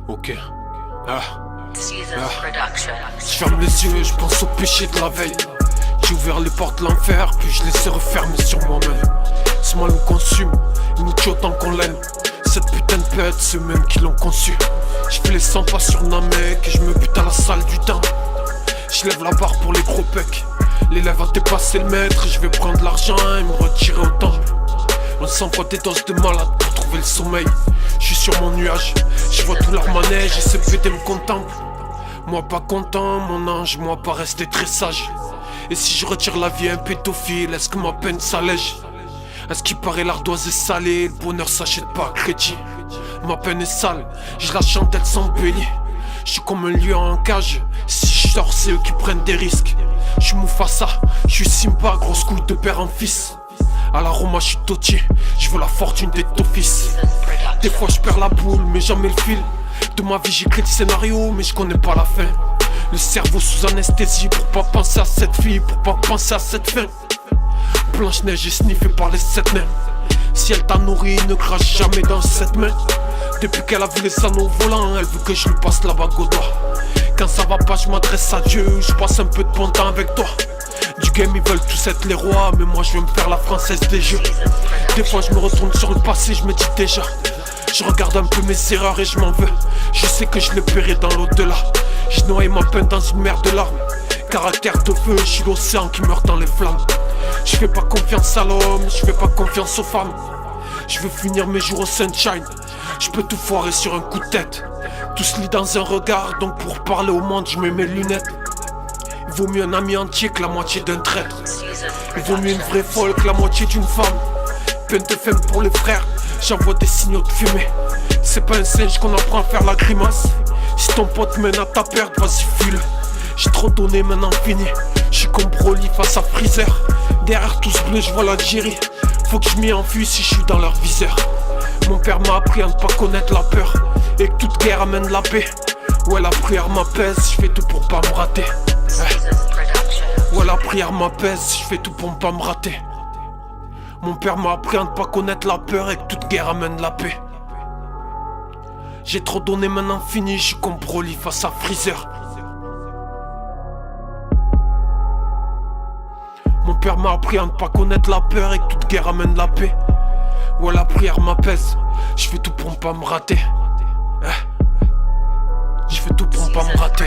Ok. Ah. Je Je ferme les yeux, je pense au péché de la veille. J'ai ouvert les portes de l'enfer, puis je les ai refermées sur moi-même. Ce mal nous consume, il nous tue autant qu'on l'aime. Cette putain de bête, c'est eux-mêmes qui l'ont conçu. Je fais les 100 pas sur Namek et je me bute à la salle du temps. Je lève la barre pour les gros pecs. L'élève a dépassé le maître et je vais prendre l'argent et me retirer au temple. On s'envoie des doses de malade pour trouver le sommeil. Je suis sur mon nuage, je vois tout leur manège et ces PD me contemplent. Moi pas content, mon ange, moi pas resté très sage. Et si je retire la vie à un pédophile, est-ce que ma peine s'allège? Est-ce qu'il paraît l'ardoise est salée, le bonheur s'achète pas à crédit? Ma peine est sale, je la chante, elle s'embellit. Je suis comme un lion en cage, si je sors c'est eux qui prennent des risques. Je suis Mufasa, je suis Simba, grosse couille de père en fils. À la Roma je suis Totti, je veux la fortune des Tofis. Des fois je perds la boule mais jamais le fil. De ma vie j'écris des scénarios mais je connais pas la fin. Le cerveau sous anesthésie pour pas penser à cette fille, pour pas penser à cette fin. Blanche-Neige est sniffée par les 7 nains. Si elle t'a nourri, ne crache jamais dans cette main. Depuis qu'elle a vu les anneaux volants, elle veut que je lui passe la bague au doigt. Quand ça va pas, je m'adresse à Dieu, je passe un peu de bon temps avec toi. Du game ils veulent tous être les rois, mais moi je veux me faire la française des jeux. Des fois je me retourne sur le passé, je me dis déjà. Je regarde un peu mes erreurs et je m'en veux. Je sais que je les paierai dans l'au-delà. Je noie ma peine dans une mer de larmes. Caractère de feu, je suis l'océan qui meurt dans les flammes. Je fais pas confiance à l'homme, je fais pas confiance aux femmes. Je veux finir mes jours au sunshine. Je peux tout foirer sur un coup de tête. Tout se lit dans un regard, donc pour parler au monde je mets mes lunettes. Il vaut mieux un ami entier que la moitié d'un traître. Il vaut mieux une vraie folle que la moitié d'une femme. Peine de femme pour les frères, j'envoie des signaux de fumée. C'est pas un singe qu'on apprend à faire la grimace. Si ton pote mène à ta perte, vas-y fuis-le. J'ai trop donné, maintenant fini. J'suis comme Broly face à Freezer. Derrière tout ce bleu, j'vois l'Algérie. Faut que je m'y enfuis si je suis dans leur viseur. Mon père m'a appris à ne pas connaître la peur et que toute guerre amène la paix. Ouais, la prière m'apaise, je fais tout pour pas me rater. Ouais, la prière m'apaise, je fais tout pour pas me rater. Mon père m'a appris à ne pas connaître la peur et que toute guerre amène la paix. J'ai trop donné, maintenant fini, je suis comme Broly face à Freezer. Mon père m'a appris à ne pas connaître la peur et que toute guerre amène la paix. Ouais, la prière m'apaise, je fais tout pour ne pas me rater. Je fais tout pour ne pas me rater.